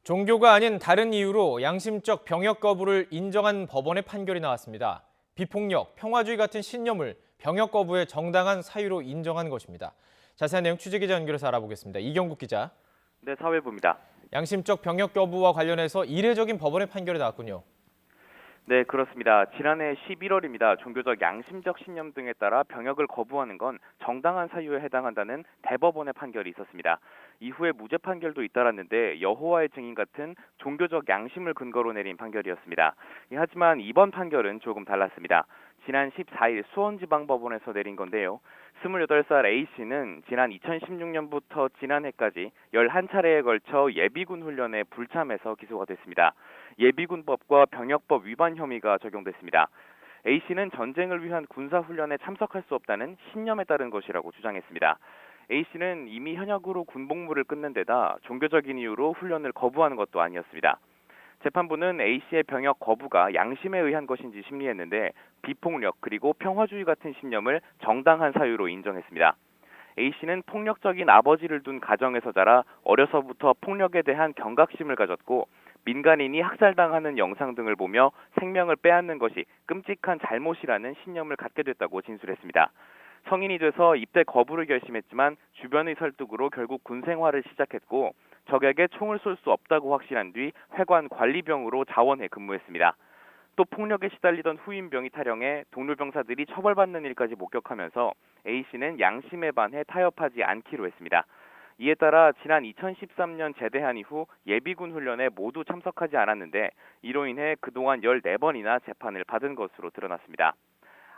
종교가 아닌 다른 이유로 양심적 병역 거부를 인정한 법원의 판결이 나왔습니다. 비폭력, 평화주의 같은 신념을 병역 거부의 정당한 사유로 인정한 것입니다. 자세한 내용 취재기자 연결해서 알아보겠습니다. 이경국 기자. 네, 사회부입니다. 양심적 병역 거부와 관련해서 이례적인 법원의 판결이 나왔군요. 네, 그렇습니다. 지난해 11월입니다. 종교적 양심적 신념 등에 따라 병역을 거부하는 건 정당한 사유에 해당한다는 대법원의 판결이 있었습니다. 이후에 무죄 판결도 잇따랐는데 여호와의 증인 같은 종교적 양심을 근거로 내린 판결이었습니다. 하지만 이번 판결은 조금 달랐습니다. 지난 14일 수원지방법원에서 내린 건데요. 28살 A씨는 지난 2016년부터 지난해까지 11차례에 걸쳐 예비군 훈련에 불참해서 기소가 됐습니다. 예비군법과 병역법 위반 혐의가 적용됐습니다. A씨는 전쟁을 위한 군사훈련에 참석할 수 없다는 신념에 따른 것이라고 주장했습니다. A씨는 이미 현역으로 군복무를 끝낸 데다 종교적인 이유로 훈련을 거부하는 것도 아니었습니다. 재판부는 A씨의 병역 거부가 양심에 의한 것인지 심리했는데 비폭력 그리고 평화주의 같은 신념을 정당한 사유로 인정했습니다. A씨는 폭력적인 아버지를 둔 가정에서 자라 어려서부터 폭력에 대한 경각심을 가졌고 민간인이 학살당하는 영상 등을 보며 생명을 빼앗는 것이 끔찍한 잘못이라는 신념을 갖게 됐다고 진술했습니다. 성인이 돼서 입대 거부를 결심했지만 주변의 설득으로 결국 군 생활을 시작했고 적에게 총을 쏠 수 없다고 확신한 뒤 회관 관리병으로 자원해 근무했습니다. 또 폭력에 시달리던 후임병이 탈영해 동료 병사들이 처벌받는 일까지 목격하면서 A씨는 양심에 반해 타협하지 않기로 했습니다. 이에 따라 지난 2013년 제대한 이후 예비군 훈련에 모두 참석하지 않았는데 이로 인해 그동안 14번이나 재판을 받은 것으로 드러났습니다.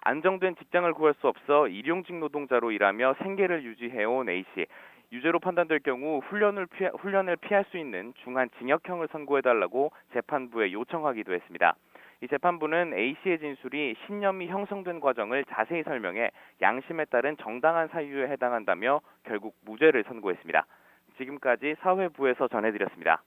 안정된 직장을 구할 수 없어 일용직 노동자로 일하며 생계를 유지해온 A씨. 유죄로 판단될 경우 훈련을 피할 수 있는 중한 징역형을 선고해달라고 재판부에 요청하기도 했습니다. 이 재판부는 A씨의 진술이 신념이 형성된 과정을 자세히 설명해 양심에 따른 정당한 사유에 해당한다며 결국 무죄를 선고했습니다. 지금까지 사회부에서 전해드렸습니다.